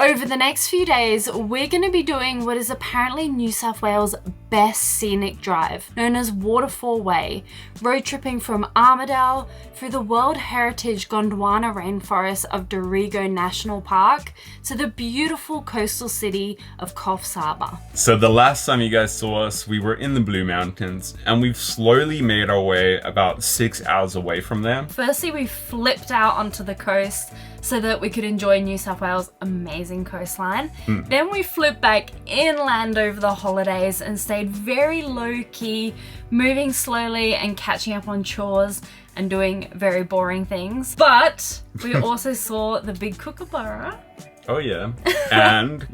Over the next few days, we're going to be doing what is apparently New South Wales' best scenic drive, known as Waterfall Way, road tripping from Armidale through the World Heritage Gondwana rainforest of Dorrigo National Park to the beautiful coastal city of Coffs Harbour. So the last time you guys saw us, we were in the Blue Mountains, and we've slowly made our way about 6 hours away from there. Firstly, we flipped out onto the coast so that we could enjoy New South Wales' amazing coastline. Then we flipped back inland over the holidays and stayed very low-key, moving slowly and catching up on chores and doing very boring things. But we also saw the big kookaburra. Oh yeah. And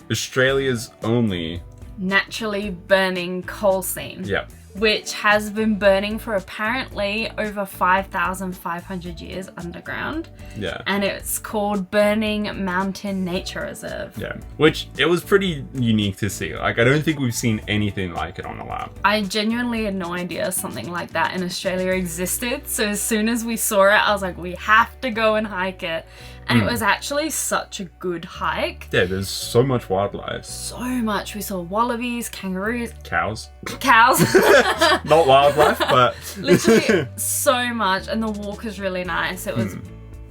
Australia's only naturally burning coal seam. Yeah. Which has been burning for apparently over 5,500 years underground. Yeah. And it's called Burning Mountain Nature Reserve. Yeah. Which, it was pretty unique to see. Like, I don't think we've seen anything like it on the lab. I genuinely had no idea something like that in Australia existed. So as soon as we saw it, I was like, we have to go and hike it. And it was actually such a good hike. Yeah, there's so much wildlife. So much. We saw wallabies, kangaroos. Cows. Not wildlife, but... Literally so much. And the walk is really nice. It was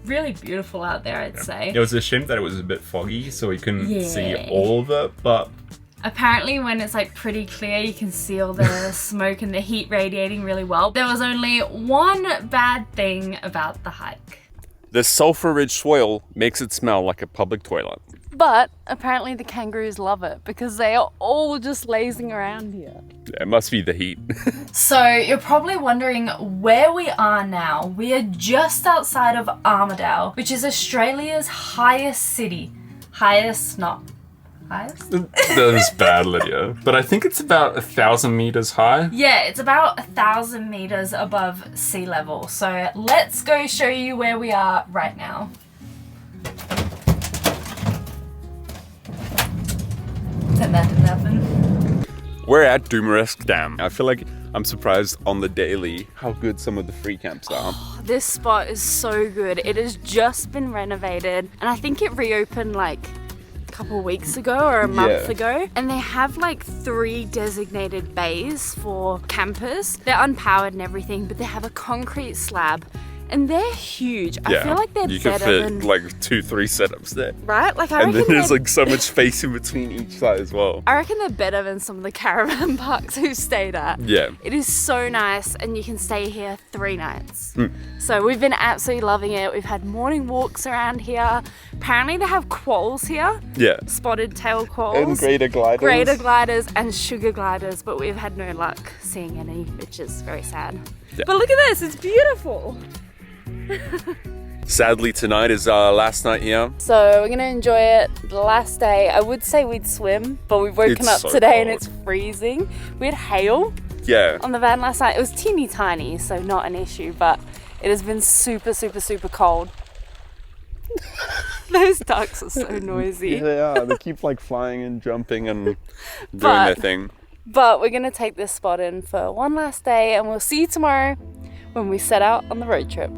really beautiful out there, I'd say. It was a shame that it was a bit foggy, so we couldn't see all of it, but... Apparently when it's like pretty clear, you can see all the smoke and the heat radiating really well. There was only one bad thing about the hike. The sulfur-rich soil makes it smell like a public toilet. But apparently the kangaroos love it because they are all just lazing around here. Yeah, it must be the heat. So you're probably wondering where we are now. We are just outside of Armidale, which is Australia's highest city. Highest? That was bad, Lydia. But I think it's about 1,000 meters high. Yeah, it's about 1,000 meters above sea level. So let's go show you where we are right now. That didn't happen. We're at Doomaresk Dam. I feel like I'm surprised on the daily how good some of the free camps are. This spot is so good. It has just been renovated and I think it reopened like couple weeks ago or a month ago, and they have like 3 designated bays for campers. They're unpowered and everything, but they have a concrete slab and they're huge. I feel like they're you better can fit than like 2-3 setups there, right? Like I and reckon then there's like so much space in between each side as well. I reckon they're better than some of the caravan parks we've stayed at. Yeah, it is so nice, and you can stay here 3 nights. So we've been absolutely loving it. We've had morning walks around here. Apparently they have quolls here. Yeah, spotted tail quolls and greater gliders and sugar gliders, but we've had no luck seeing any, which is very sad. But look at this, it's beautiful. Sadly, tonight is our last night here. So we're gonna enjoy it. The last day, I would say we'd swim, but we've woken up so today cold. and it's freezing. We had hail on the van last night. It was teeny tiny, so not an issue, but it has been super, super, super cold. Those ducks are so noisy. Yeah, they are. They keep like flying and jumping and doing their thing. But we're gonna take this spot in for one last day, and we'll see you tomorrow when we set out on the road trip.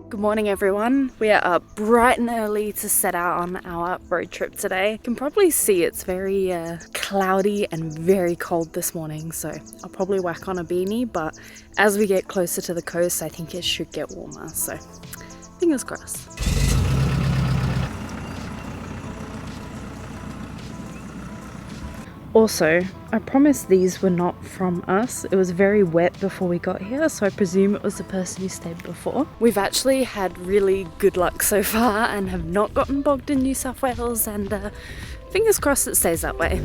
Good morning everyone. We are up bright and early to set out on our road trip today. You can probably see it's very cloudy and very cold this morning, so I'll probably whack on a beanie, but as we get closer to the coast I think it should get warmer, so fingers crossed. Also, I promise these were not from us. It was very wet before we got here, so I presume it was the person who stayed before. We've actually had really good luck so far and have not gotten bogged in New South Wales, and fingers crossed it stays that way.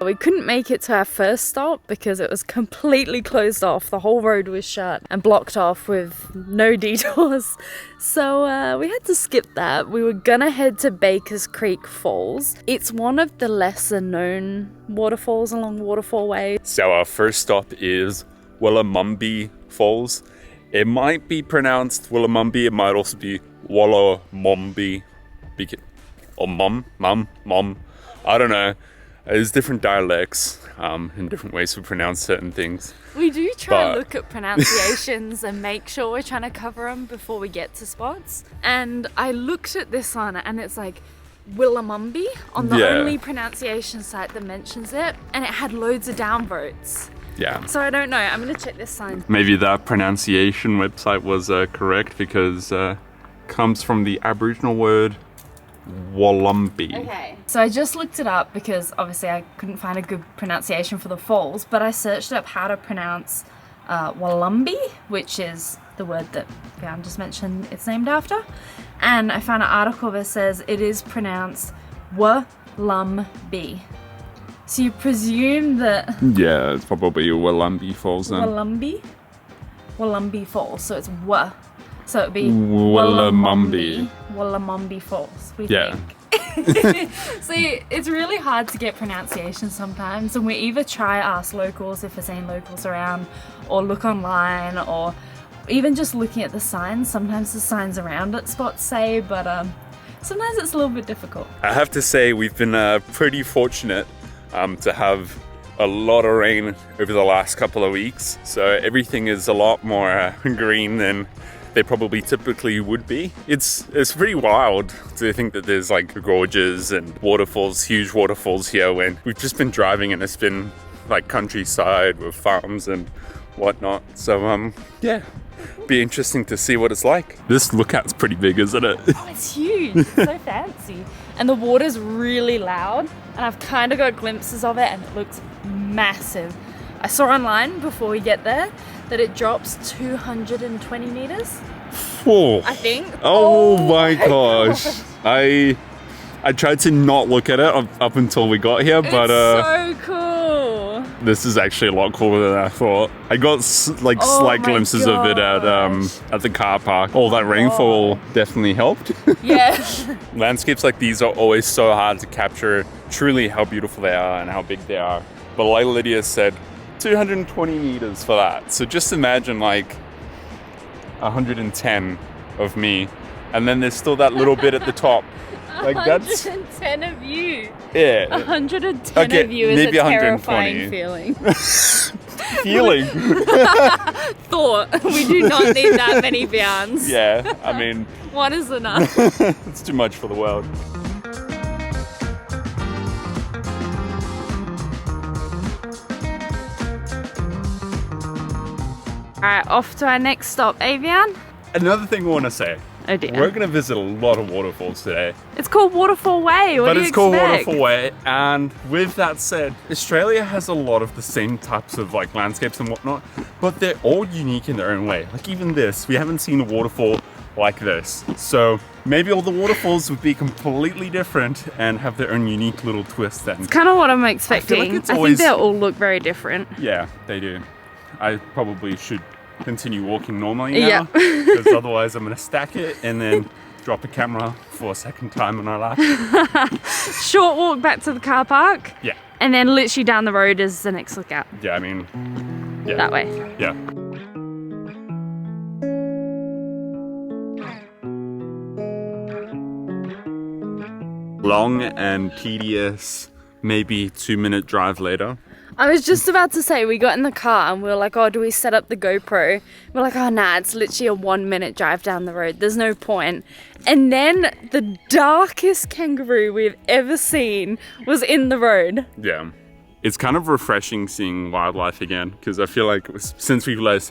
We couldn't make it to our first stop because it was completely closed off. The whole road was shut and blocked off with no detours. So we had to skip that. We were gonna head to Bakers Creek Falls. It's one of the lesser known waterfalls along Waterfall Way. So our first stop is Willamumby Falls. It might be pronounced Willamumby. It might also be Wallamumby. Or Mum. I don't know. There's different dialects and different ways to pronounce certain things. We do try and look at pronunciations and make sure we're trying to cover them before we get to spots. And I looked at this one and it's like Willamumbi on the only pronunciation site that mentions it, and it had loads of downvotes. Yeah. So I don't know. I'm going to check this sign. Maybe that pronunciation website was correct because comes from the Aboriginal word Wollumbi. Okay. So I just looked it up because obviously I couldn't find a good pronunciation for the falls, but I searched up how to pronounce Wollumbi, which is the word that Wehan just mentioned it's named after. And I found an article that says it is pronounced Wollumbi. So you presume that... Yeah, it's probably Wollumbi Falls then. Wollumbi Falls, so it's W. So it'd be Wollumumbi. Wollumumbi Falls, we Yeah. think. So it's really hard to get pronunciation sometimes, and we either try ask locals if there's any locals around, or look online, or even just looking at the signs. Sometimes the signs around at spots say, but sometimes it's a little bit difficult. I have to say we've been pretty fortunate to have a lot of rain over the last couple of weeks, so everything is a lot more green than they probably typically would be. It's pretty wild to think that there's like gorges and waterfalls, huge waterfalls here, when we've just been driving and it's been like countryside with farms and whatnot. So yeah, be interesting to see what it's like. This lookout's pretty big, isn't it? Oh, it's huge. It's so fancy. And the water's really loud, and I've kind of got glimpses of it, and it looks massive. I saw online before we get there that it drops 220 meters. Oh, I think. Oh my gosh. I tried to not look at it up until we got here, but it's so cool. This is actually a lot cooler than I thought. I got slight glimpses of it at the car park. All that rainfall definitely helped. Yeah. Landscapes like these are always so hard to capture truly how beautiful they are and how big they are. But like Lydia said, 220 meters for that. So just imagine like 110 of me, and then there's still that little bit at the top. Like 110 of you. Yeah. 110 of you is maybe a terrifying feeling. Feeling. Thought. We do not need that many Wehans. Yeah, I mean, one is enough. It's too much for the world. Alright, off to our next stop, Wehan. Another thing I want to say. Oh dear. We're going to visit a lot of waterfalls today. It's called Waterfall Way. What do you expect? Called Waterfall Way, and with that said, Australia has a lot of the same types of like landscapes and whatnot, but they're all unique in their own way. Like even this, we haven't seen a waterfall like this. So maybe all the waterfalls would be completely different and have their own unique little twist then. It's kind of what I'm expecting. I think they all look very different. Yeah, they do. I probably should continue walking normally now, because otherwise I'm going to stack it and then drop a camera for a second time on our lap. Short walk back to the car park. Yeah. And then literally down the road is the next lookout. Yeah, I mean, yeah. That way. Yeah. Long and tedious, maybe 2-minute drive later. I was just about to say, we got in the car and we were like, oh, do we set up the GoPro? We're like, oh, nah, it's literally a 1-minute drive down the road. There's no point. And then the darkest kangaroo we've ever seen was in the road. Yeah. It's kind of refreshing seeing wildlife again, because I feel like since we've left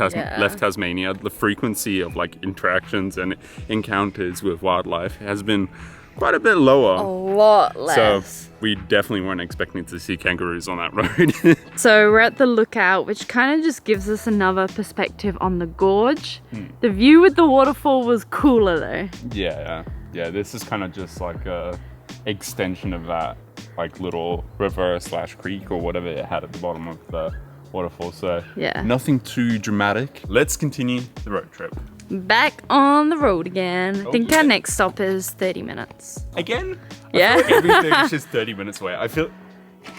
Tasmania, the frequency of like interactions and encounters with wildlife has been quite a bit lower. A lot less. So we definitely weren't expecting to see kangaroos on that road. So we're at the lookout, which kind of just gives us another perspective on the gorge. The view with the waterfall was cooler though. Yeah, this is kind of just like a extension of that like little river / creek or whatever it had at the bottom of the waterfall. So yeah, nothing too dramatic. Let's continue the road trip. Back on the road again. I think our next stop is 30 minutes. Again? Yeah. I feel like everything is just 30 minutes away. I feel,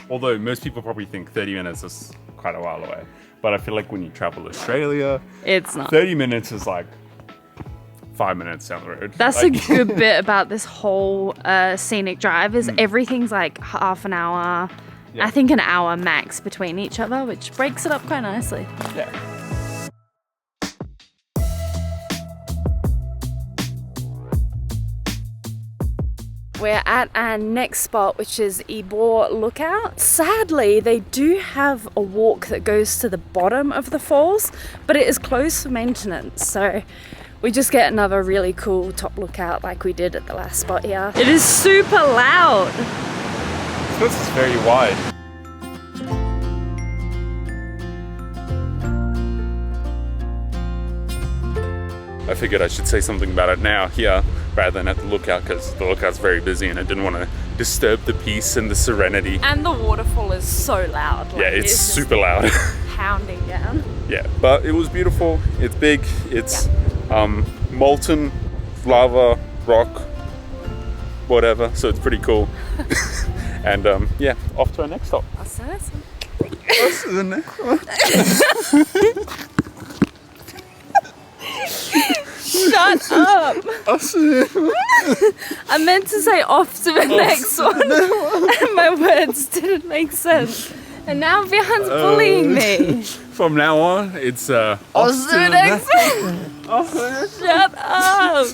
although most people probably think 30 minutes is quite a while away, but I feel like when you travel Australia, it's not. 30 minutes is like 5 minutes down the road. That's a good bit about this whole scenic drive is everything's like half an hour, I think an hour max between each other, which breaks it up quite nicely. Yeah. We're at our next spot, which is Ybor Lookout. Sadly, they do have a walk that goes to the bottom of the falls, but it is closed for maintenance. So we just get another really cool top lookout like we did at the last spot here. It is super loud. This is very wide. I figured I should say something about it now here rather than at the lookout, because the lookout's very busy and I didn't want to disturb the peace and the serenity. And the waterfall is so loud. Like, yeah, it's super loud. Pounding down. Yeah, but it was beautiful. It's big. It's molten lava, rock, whatever. So it's pretty cool. And yeah, off to our next stop. I'll say this one. Off to the next one. Shut up! I meant to say off to the next one, and my words didn't make sense. And now Wehan's bullying me. From now on, it's off to the next one. Shut up!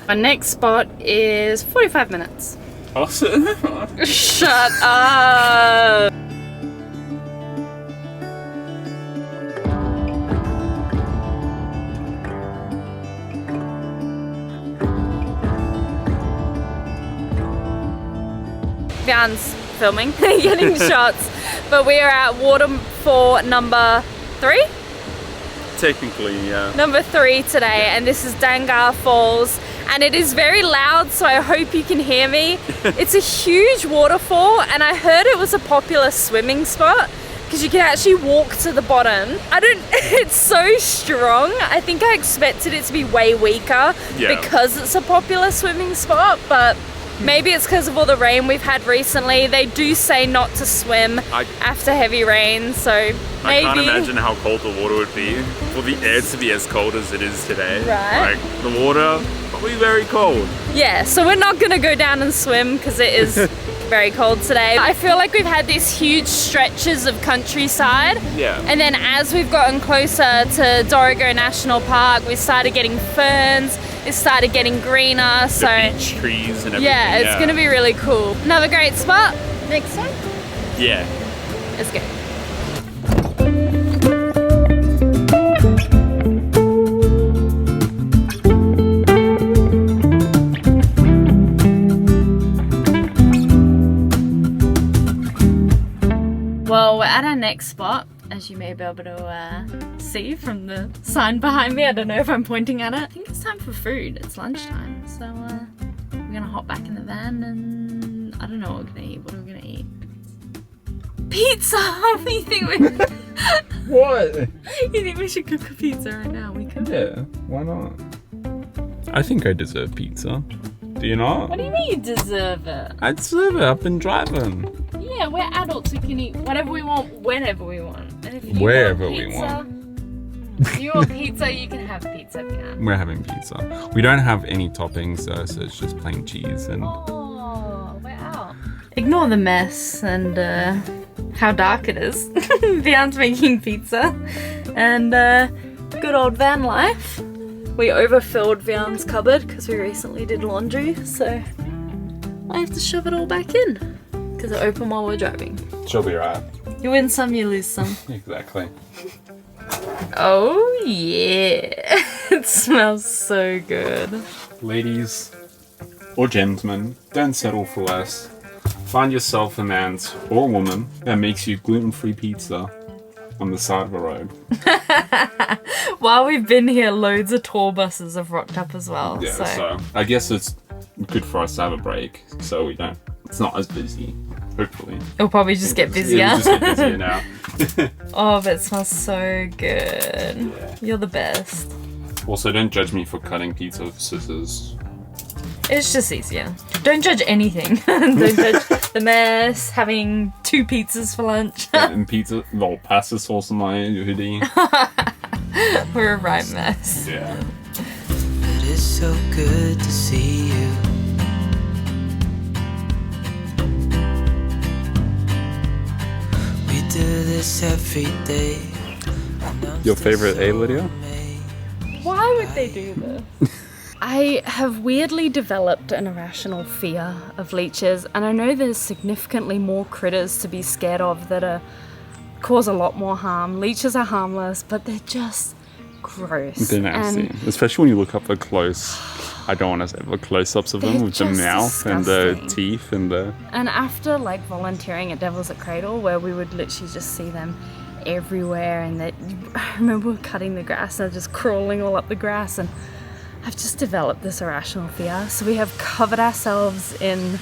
Our next spot is 45 minutes. Shut up! Wehan's filming, getting shots, but we are at waterfall number 3? Technically, yeah. Number 3 today, and this is Dangar Falls, and it is very loud, so I hope you can hear me. It's a huge waterfall, and I heard it was a popular swimming spot because you can actually walk to the bottom. It's so strong. I think I expected it to be way weaker because it's a popular swimming spot, but maybe it's because of all the rain we've had recently. They do say not to swim after heavy rain, so maybe. I can't imagine how cold the water would be for the air to be as cold as it is today. Right. Like, the water probably very cold. Yeah, so we're not gonna go down and swim because it is very cold today. I feel like we've had these huge stretches of countryside. Yeah. And then as we've gotten closer to Dorrigo National Park, we started getting ferns. It started getting greener, so beach trees and everything. Yeah, it's gonna be really cool. Another great spot. Next one. Yeah. Let's go. Well, we're at our next spot, as you may be able to see from the sign behind me. I don't know if I'm pointing at it. I think it's time for food. It's lunchtime, so we're gonna hop back in the van and I don't know what we're gonna eat. What are we gonna eat? Pizza! What do you think we... What? You think we should cook a pizza right now? We could. Yeah, why not? I think I deserve pizza. Do you not? What do you mean you deserve it? I deserve it. I've been driving. Yeah, we're adults. We can eat whatever we want, whenever we want. And if you Wherever want pizza, we want. If you want pizza, you can have pizza, Wehan. We're having pizza. We don't have any toppings though, so it's just plain cheese and... Oh, we're out. Ignore the mess and how dark it is. Wehan's making pizza. And good old van life. We overfilled Wehan's cupboard because we recently did laundry, so I have to shove it all back in because it opened while we're driving. She'll be right. You win some, you lose some. Exactly. Oh yeah, it smells so good. Ladies or gentlemen, don't settle for less. Find yourself a man or a woman that makes you gluten-free pizza on the side of the road. While we've been here, loads of tour buses have rocked up as well. Yeah, so I guess it's good for us to have a break so we don't, it's not as busy, hopefully. It'll probably just get busier. It'll just get busier now. Oh, but it smells so good. Yeah. You're the best. Also, don't judge me for cutting pizza with scissors. It's just easier. Don't judge anything. Don't judge the mess, having 2 pizzas for lunch. And pizza, well, pasta sauce on my hoodie. We're a right mess. Yeah. it's so good to see you. We do this every day. Your favorite, Lydia? Why would they do this? I have weirdly developed an irrational fear of leeches, and I know there's significantly more critters to be scared of that cause a lot more harm. Leeches are harmless, but they're just gross. They're nasty, especially when you look up the close. I don't want to say the close-ups of them with the mouth and the teeth and the... And after like volunteering at Devil's at Cradle, where we would literally just see them everywhere, and I remember cutting the grass and they're just crawling all up the grass, and I've just developed this irrational fear. So we have covered ourselves in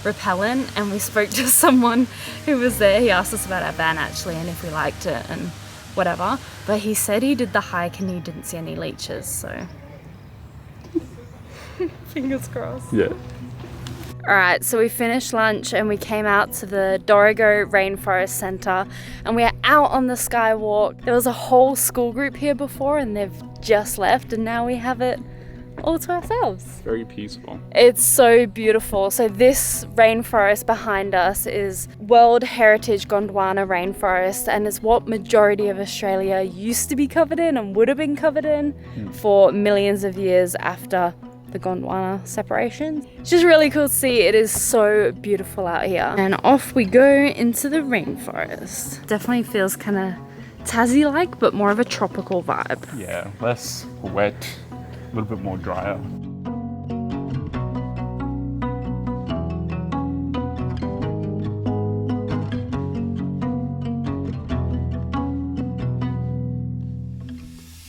repellent, and we spoke to someone who was there. He asked us about our van actually and if we liked it and whatever, but he said he did the hike and he didn't see any leeches, so fingers crossed. Yeah. Alright, so we finished lunch and we came out to the Dorrigo Rainforest Centre, and we are out on the skywalk. There was a whole school group here before and they've just left, and now we have it all to ourselves. Very peaceful. It's so beautiful. So this rainforest behind us is World Heritage Gondwana Rainforest, and it's what majority of Australia used to be covered in and would have been covered in for millions of years after the Gondwana separation. It's just really cool to see. It is so beautiful out here. And off we go into the rainforest. Definitely feels kind of Tassie-like, but more of a tropical vibe. Yeah, less wet, a little bit more drier.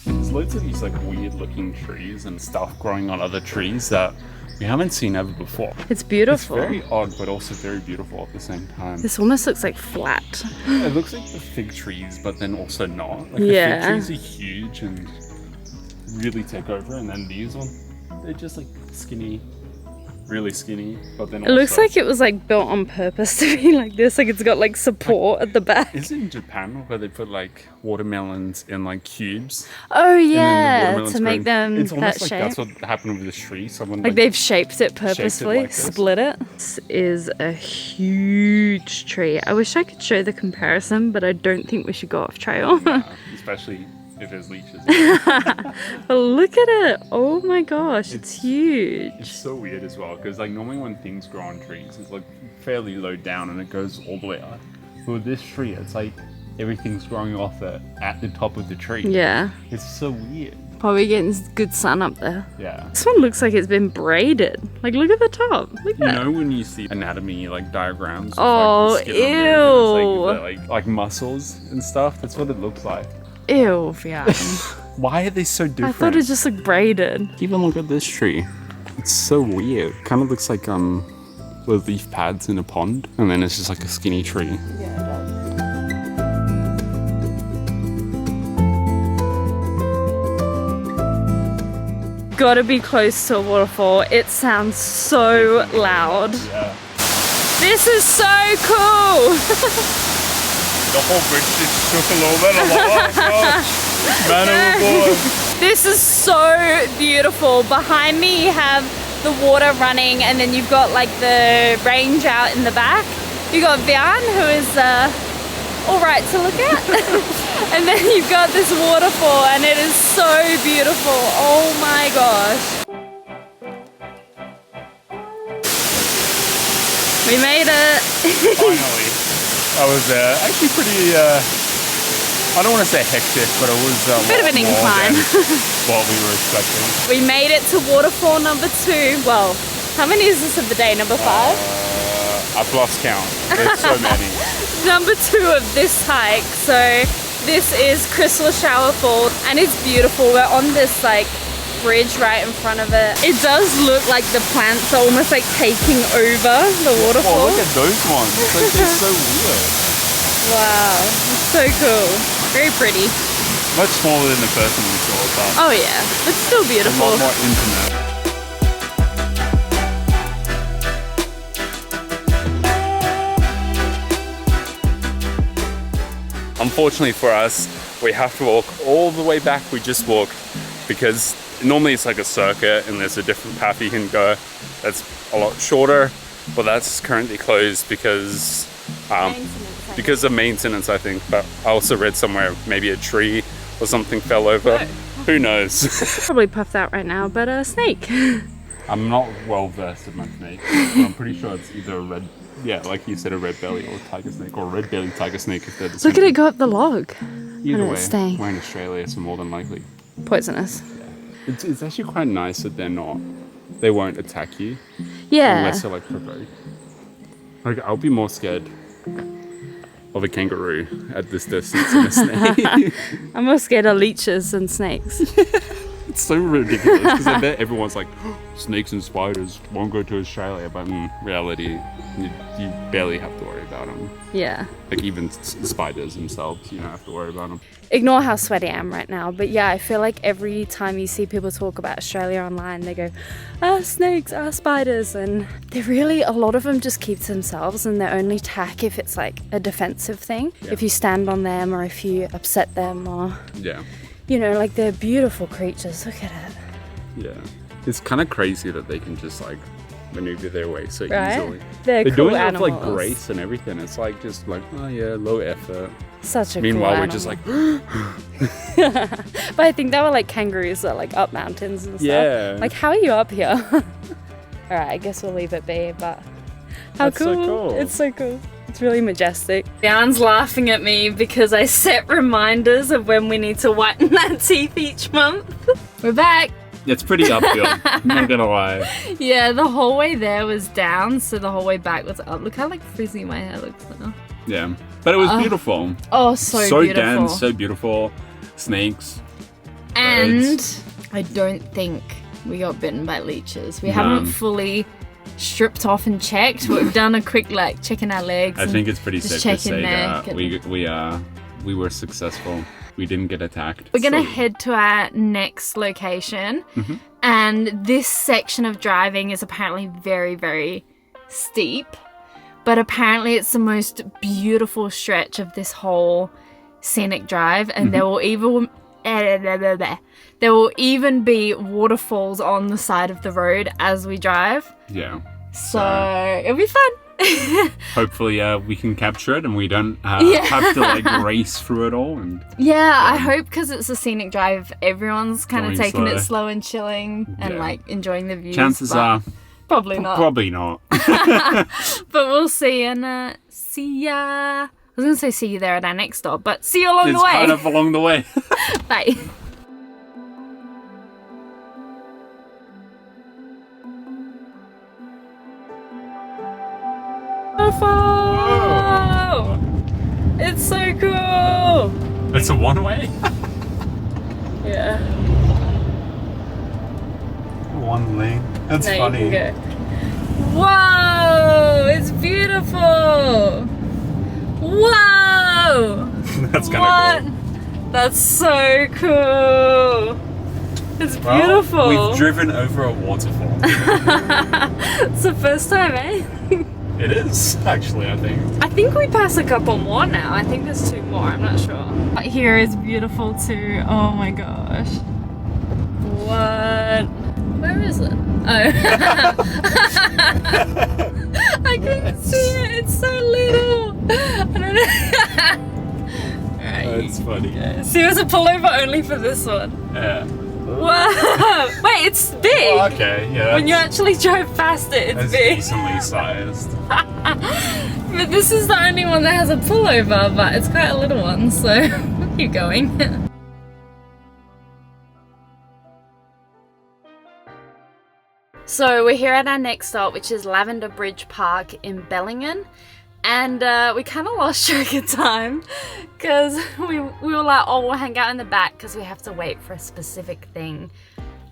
There's loads of these like weird looking trees and stuff growing on other trees that we haven't seen ever before. It's beautiful. It's very odd, but also very beautiful at the same time. This almost looks like flat. It looks like the fig trees, but then also not. Like Yeah. the fig trees are huge and really take over, and then these ones, they're just like skinny, really skinny, but then It looks like it was like built on purpose to be like this. Like it's got like support at the back. Is it in Japan where they put like watermelons in like cubes? Oh and then the yeah, watermelons to make grow- them It's that almost like shape. that's what happened with this tree. Someone Like they've shaped it purposely, like this. split it. This is a huge tree. I wish I could show the comparison, but I don't think we should go off trail. especially if there's leeches. But look at it. Oh my gosh, it's huge. It's so weird as well, because like normally when things grow on trees, it's like fairly low down and it goes all the way up. But with this tree, it's like everything's growing off it at the top of the tree. Yeah. It's so weird. Probably getting good sun up there. Yeah. This one looks like it's been braided. Like look at the top. Look at You that. know when you see anatomy like diagrams? With, Oh, like, the skin on there, and ew. it's, like muscles and stuff. That's what it looks like. Ew, yeah. Why are they so different? I thought it just looked braided. Even look at this tree. It's so weird. Kind of looks like little leaf pads in a pond, and then it's just like a skinny tree. Yeah, it does. Gotta be close to a waterfall. It sounds so loud. Yeah. This is so cool. The whole bridge just shook a little bit. Oh gosh. Man overboard. This is so beautiful. Behind me you have the water running, and then you've got like the range out in the back. You got Wehan, who is all right to look at. And then you've got this waterfall, and it is so beautiful. Oh my gosh. We made it. Finally. I was actually pretty, I don't want to say hectic, but it was a Bit of an incline. what we were expecting. We made it to waterfall number 2. Well, how many is this of the day? Number 5? I've lost count. There's so many. Number 2 of this hike. So this is Crystal Shower Fall, and it's beautiful. We're on this like bridge right in front of it. It does look like the plants are almost like taking over the waterfall. Oh, look at those ones. It's like, they're so weird. Wow, it's so cool. Very pretty. Much smaller than the first one we saw, but Oh yeah, but still a beautiful. lot more intimate. Unfortunately for us, we have to walk all the way back. We just walked because normally it's like a circuit and there's a different path you can go that's a lot shorter, but that's currently closed because of maintenance, I think. But I also read somewhere maybe a tree or something fell over. Who knows? Probably puffed out right now, but a snake. I'm not well versed in my snake, but I'm pretty sure it's either a red, like you said, a red belly or a tiger snake, or a red belly tiger snake if they're the same. Look at it go up the log. Either and way, it's staying. we're in Australia, so more than likely. Poisonous. Yeah. It's actually quite nice that they won't attack you. Yeah. Unless they're like provoked. Like, I'll be more scared of a kangaroo at this distance than a snake. I'm more scared of leeches than snakes. It's so ridiculous because I bet everyone's like, snakes and spiders won't go to Australia, but in reality, you barely have to worry about them. Yeah. Like even spiders themselves, you don't have to worry about them. Ignore how sweaty I am right now, but yeah, I feel like every time you see people talk about Australia online, they go, snakes, spiders, and they really, a lot of them just keep to themselves and they only attack if it's like a defensive thing. Yeah. If you stand on them or if you upset them or... Yeah. You know, like they're beautiful creatures, look at it. Yeah. It's kind of crazy that they can just like maneuver their way so easily. They're cool doing animals. it with like grace and everything. It's like just like, oh yeah, low effort. Such a Meanwhile, cool we're just like... But I think they were like kangaroos that like up mountains and stuff. Yeah. Like, how are you up here? Alright, I guess we'll leave it be, but how That's so cool. It's so cool. It's really majestic. Jan's laughing at me because I set reminders of when we need to whiten our teeth each month. We're back. It's pretty uphill, I'm not gonna lie. Yeah, the whole way there was down, so the whole way back was up. Look how like frizzy my hair looks now. Yeah, but it was beautiful. Oh, so beautiful. Dense, so beautiful. Snakes. And birds. I don't think we got bitten by leeches. We haven't fully stripped off and checked, but we've done a quick like checking our legs. I think it's pretty safe to say that we were successful. We didn't get attacked. We're gonna head to our next location, and this section of driving is apparently very, very steep, but apparently it's the most beautiful stretch of this whole scenic drive, and there will even be waterfalls on the side of the road as we drive. Yeah. So it'll be fun. Hopefully we can capture it and we don't have to like race through it all. And I hope because it's a scenic drive, everyone's kind of taking it slow and chilling and like enjoying the views. Chances are probably not. Probably not. But we'll see, and see ya. I was gonna say see you there at our next stop, but see you along the way. It's kind of along the way. Bye. Whoa! It's so cool! It's a one-way? Yeah. One lane. That's funny. You can go. Whoa! It's beautiful! Whoa! That's kind of cool. That's so cool! It's beautiful! Well, we've driven over a waterfall. It's the first time, eh? It is, actually, I think. I think we pass a couple more now. I think there's 2 more, I'm not sure. But here is beautiful too. Oh my gosh. What? Where is it? Oh. I couldn't see it. It's so little. I don't know. Alright. That's funny. Yeah. See, it was a pullover only for this one. Yeah. Whoa! Wait, it's big! Oh, okay, yeah. When you actually drive past it, it's big. Decently sized. But this is the only one that has a pullover, but it's quite a little one, so we'll keep going. So we're here at our next stop, which is Lavender Bridge Park in Bellingham. And we kind of lost track of time because we were like, oh, we'll hang out in the back because we have to wait for a specific thing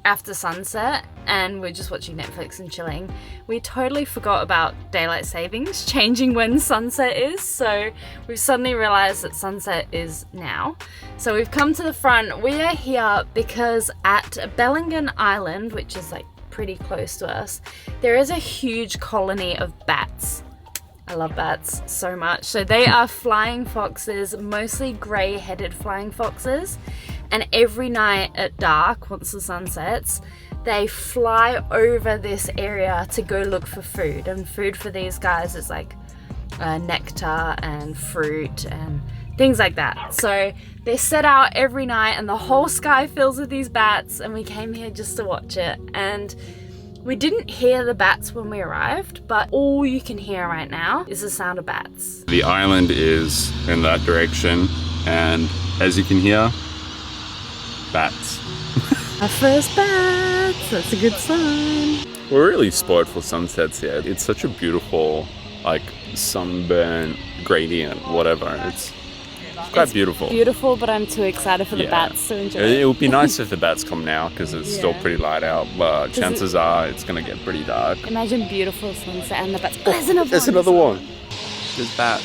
after sunset, and we're just watching Netflix and chilling. We totally forgot about daylight savings changing when sunset is, so we've suddenly realized that sunset is now. So we've come to the front. We are here because at Bellingham Island, which is like pretty close to us, there is a huge colony of bats. I love bats so much. So they are flying foxes, mostly grey-headed flying foxes. And every night at dark, once the sun sets, they fly over this area to go look for food. And food for these guys is like nectar and fruit and things like that. So they set out every night and the whole sky fills with these bats, and we came here just to watch it. And we didn't hear the bats when we arrived, but all you can hear right now is the sound of bats. The island is in that direction, and as you can hear, bats. Our first bats, that's a good sign. We're really spoiled for sunsets here. It's such a beautiful, like, sunburn gradient, whatever. It's quite beautiful. Beautiful, but I'm too excited for the bats to enjoy it. It would be nice if the bats come now, because it's still pretty light out, but chances are it's going to get pretty dark. Imagine beautiful sunset and the bats. There's another one. There's bat.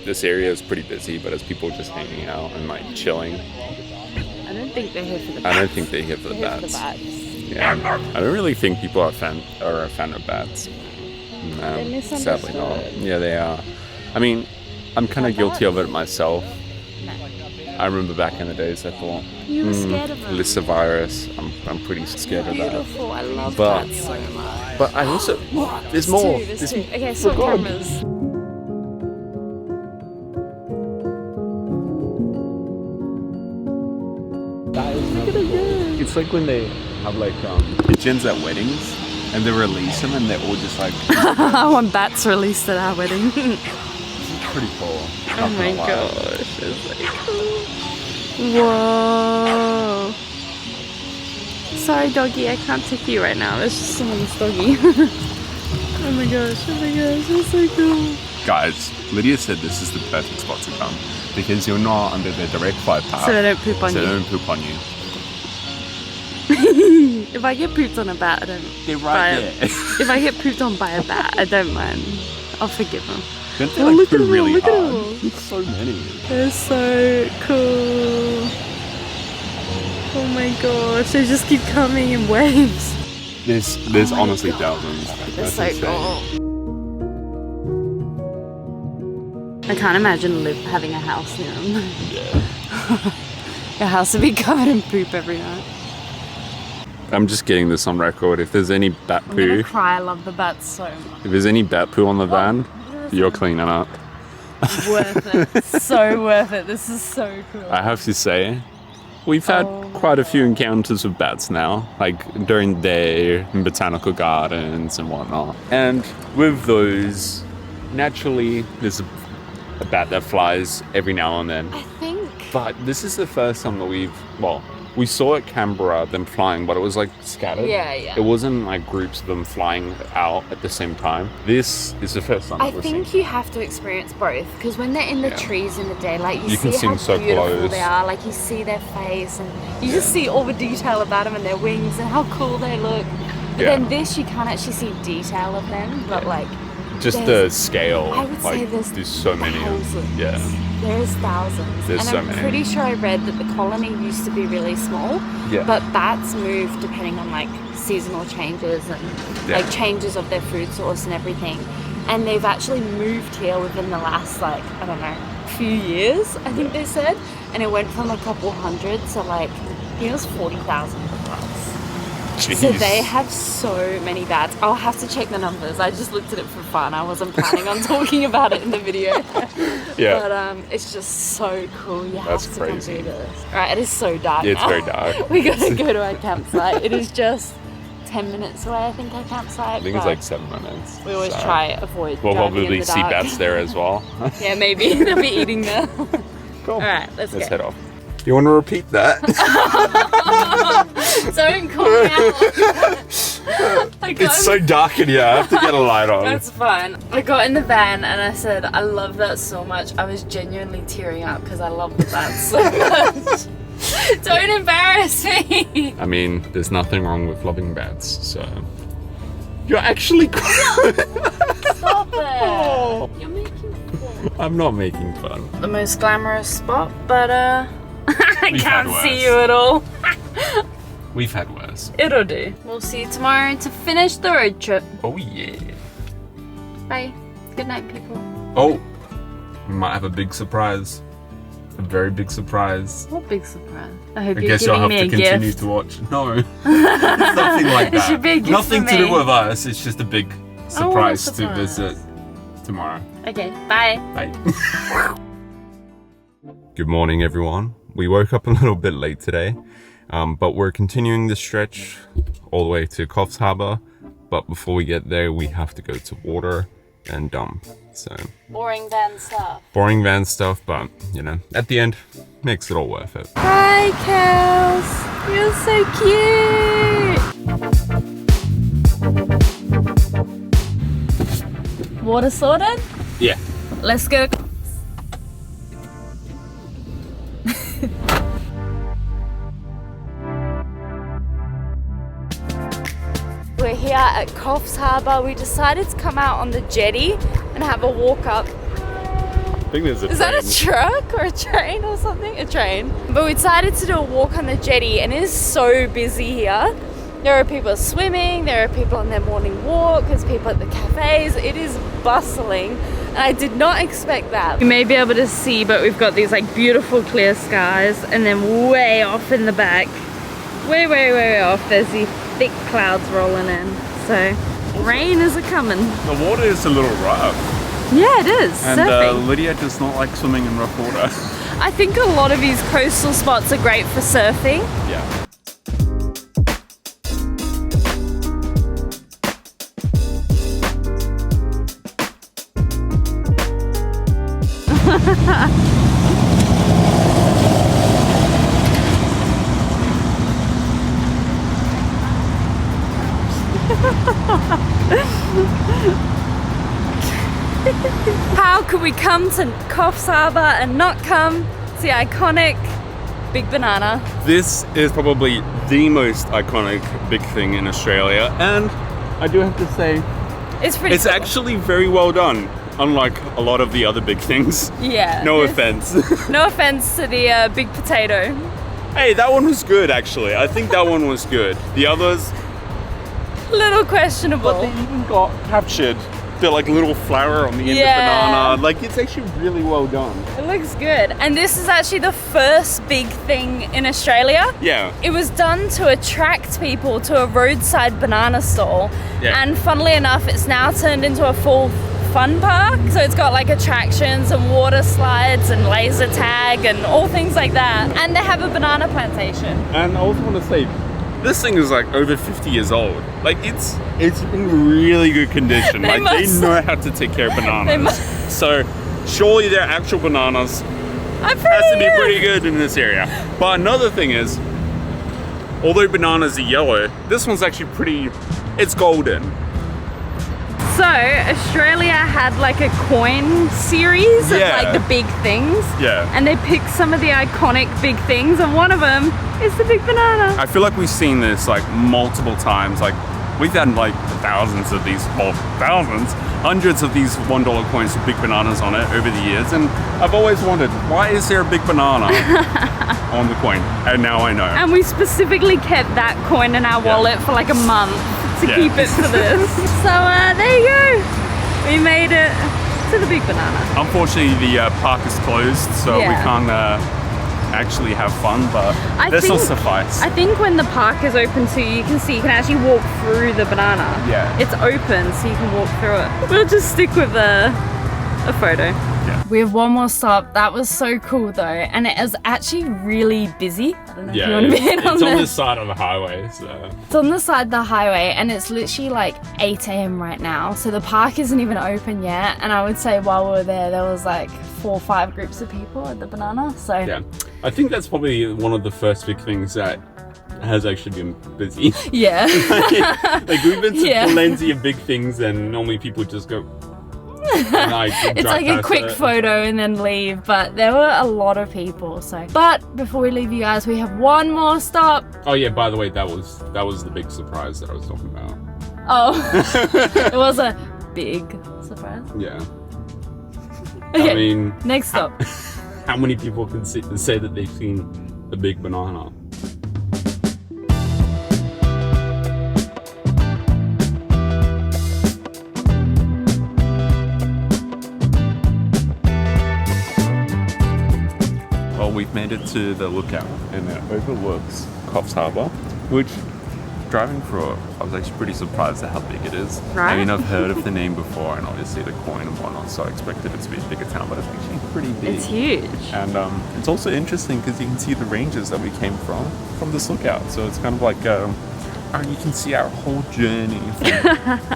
This area is pretty busy, but there's people just hanging out and like chilling. I don't think they're here for the bats. I don't think they're here for the bats. Yeah, I don't really think people are a fan of bats. No, sadly not. Yeah, they are. I mean, I'm kind of guilty of it myself. I remember back in the days I thought, you were scared of them. Lysovirus, I'm pretty scared of that. Beautiful, I love bats so much. But I also, there's more. There's two. Okay, swap cameras. It's like when they have like pigeons at weddings and they release them and they're all just like... I want bats released at our wedding. Pretty cool. Oh my gosh, it's like cool. Whoa. Sorry doggy, I can't take you right now. There's just someone's doggy. Oh my gosh, it's so cool. Guys, Lydia said this is the perfect spot to come because you're not under the direct flight path. So they don't poop on you. So they don't poop on you. If I get pooped on a bat, I don't... They're right there. If I get pooped on by a bat, I don't mind. I'll forgive them. Don't they like poo really hard? There's so many. They're so cool. Oh my gosh, they just keep coming in waves. There's honestly thousands. They're so cool. I can't imagine having a house near them. Yeah. Your house would be covered in poop every night. I'm just getting this on record. If there's any bat I'm poo, gonna cry. I love the bats so much. if there's any bat poo on the van, you're cleaning up. Worth it. So worth it. This is so cool. I have to say, we've had quite a few encounters with bats now, like during the day in botanical gardens and whatnot. And with those, naturally, there's a bat that flies every now and then. I think. But this is the first time that we saw at Canberra them flying, but it was like scattered. Yeah. It wasn't like groups of them flying out at the same time. This is the first time I think you have to experience both, because when they're in the trees in the day, like you see how beautiful they are, like you see their face and you just see all the detail about them and their wings and how cool they look. But then this, you can't actually see detail of them, but like just the scale. I would say there's so many. Yeah. There's thousands. There's so many. I'm pretty sure I read that the colony used to be really small, but bats move depending on like seasonal changes and like changes of their food source and everything. And they've actually moved here within the last few years, I think they said. And it went from a couple hundred to like, I think it was 40,000 plus. Jeez. So they have so many bats. I'll have to check the numbers. I just looked at it for fun. I wasn't planning on talking about it in the video. But it's just so cool. You have to come do this. All right, it is so dark now. It's very dark. We gotta go to our campsite. It is just 10 minutes away, I think, our campsite. I think it's like 7 minutes. We always try avoid We'll driving probably in the see dark. bats there as well. Yeah, maybe. They'll be eating there. Cool. All right, let's head off. You want to repeat that? Don't call me out. It's so dark in here. I have to get a light on. That's fine. I got in the van and I said, I love that so much. I was genuinely tearing up because I love the bats so much. Don't embarrass me. I mean, there's nothing wrong with loving bats, so... You're actually crying. Stop it. Oh. You're making fun. I'm not making fun. The most glamorous spot, but I can't see you at all. We've had worse. It'll do. We'll see you tomorrow to finish the road trip. Oh yeah. Bye. Good night, people. Oh, we might have a big surprise. A very big surprise. What big surprise? I hope I you're guess you'll giving have me to a continue gift. to watch. No, it's nothing like that. It should be a gift Nothing for to do me. with us. It's just a big surprise to surprise. visit tomorrow. Okay, bye. Bye. Good morning, everyone. We woke up a little bit late today, but we're continuing the stretch all the way to Coffs Harbour. But before we get there, we have to go to water and dump. So Boring van stuff. boring van stuff, but you know, at the end, makes it all worth it. Hi, cows. You're so cute. Water sorted? Yeah. Let's go. We're here at Coffs Harbour. We decided to come out on the jetty and have a walk up. I think there's a Is that a truck or a train or something? A train. But we decided to do a walk on the jetty and it is so busy here. There are people swimming, there are people on their morning walk, there's people at the cafes. It is bustling and I did not expect that. You may be able to see, but we've got these like beautiful clear skies and then way off in the back, way off, there's these thick clouds rolling in. So rain is a-coming. The water is a little rough. Yeah, it is. And surfing. Lydia does not like swimming in rough water. I think a lot of these coastal spots are great for surfing. Yeah. How could we come to Coffs Harbour and not come to the iconic Big Banana? This is probably the most iconic big thing in Australia, and I do have to say, It's pretty it's cool. actually very well done, unlike a lot of the other big things. Yeah. No this- offense. No offense to the big potato. Hey, that one was good actually. I think that one was good. The others, Little questionable. but they even got captured. The like little flower on the end Yeah. of banana. Like it's actually really well done. It looks good. And this is actually the first big thing in Australia. Yeah. It was done to attract people to a roadside banana stall. Yeah. And funnily enough, it's now turned into a full fun park. So it's got like attractions and water slides and laser tag and all things like that. And they have a banana plantation. And I also want to say, this thing is like over 50 years old. Like it's in really good condition. They Like they must- know how to take care of They bananas. must- So surely they're actual bananas. I'm Has to be pretty good in this area. But another thing is, although bananas are yellow, this one's actually pretty, it's golden. So Australia had like a coin series of Yeah. like the big things. Yeah. And they picked some of the iconic big things, and one of them is the big banana. I feel like we've seen this like multiple times. Like we've had like thousands of these, well, thousands, hundreds of these $1 coins with big bananas on it over the years. And I've always wondered, why is there a big banana on the coin? And now I know. And we specifically kept that coin in our wallet for like a month to Yeah. keep it for this. So there you go. We made it to the big banana. Unfortunately, the park is closed, so we Yeah. can't actually have fun, but I this will think- suffice. I think when the park is open too, you can see, you can actually walk through the banana. Yeah. It's open, so you can walk through it. We'll just stick with a photo. Yeah. We have one more stop. That was so cool though, and it is actually really busy. I don't know if you want to be in on it's on this. this side of the highway, so It's on the side of the highway, and it's literally like 8 a.m. right now, so the park isn't even open yet. And I would say while we were there was like 4 or 5 groups of people at the banana. So yeah. I think that's probably one of the first big things that has actually been busy. yeah. Like we've been to Yeah. plenty of big things, and normally people just go. And, like, It's drive like a past quick it. photo and then leave, but there were a lot of people. So, but before we leave you guys, we have one more stop. Oh yeah, by the way, that was the big surprise that I was talking about. Oh, it was a big surprise. Yeah. Okay, I mean, next stop. how many people can say that they've seen the big banana? we've made it to the lookout and it overlooks Coffs Harbour, which driving through it, I was actually pretty surprised at how big it is. Right? I mean, I've heard of the name before and obviously the coin and whatnot, so I expected it to be a bigger town, but it's actually pretty big. It's huge. And it's also interesting because you can see the ranges that we came from this lookout. So it's kind of like, you can see our whole journey from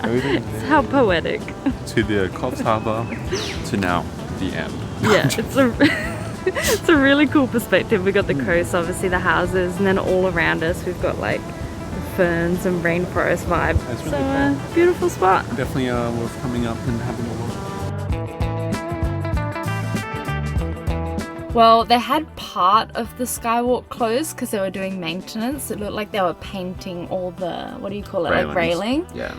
over there How poetic. to the Coffs Harbour to now the end. Yeah, it's a really cool perspective. We got the coast, obviously the houses, and then all around us we've got like the ferns and rainforest vibe. That's really So beautiful spot. Definitely worth coming up and having a look. Well, they had part of the skywalk closed because they were doing maintenance. It looked like they were painting all the, what do you call it, like railing. Yeah.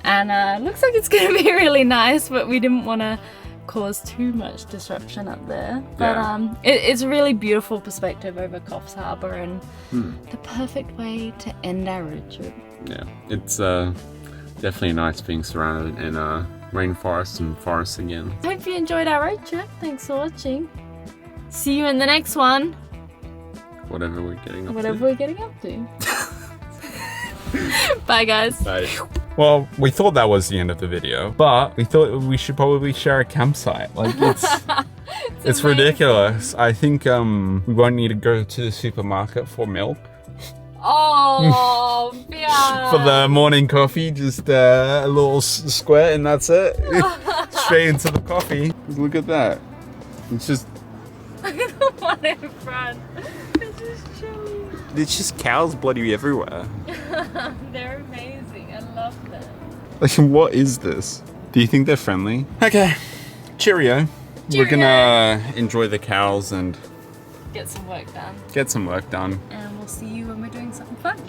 And it looks like it's going to be really nice, but we didn't want to cause too much disruption up there. But it's a really beautiful perspective over Coffs Harbour and the perfect way to end our road trip. Yeah, it's definitely nice being surrounded in rainforest and forests again. Hope you enjoyed our road trip. Thanks for watching. See you in the next one. Whatever we're getting up to. Bye guys. Bye. Well, we thought that was the end of the video, but we thought we should probably share a campsite. Like it's ridiculous. I think we won't need to go to the supermarket for milk. Oh, yeah. For the morning coffee, just a little squirt and that's it. Straight into the coffee. Look at that. It's just... The one in front. It's just chilly. It's just cows bloody everywhere. They're amazing. I love them. Like, what is this? Do you think they're friendly? Okay. Cheerio. We're gonna enjoy the cows and get some work done. get some work done. And we'll see you when we're doing something fun.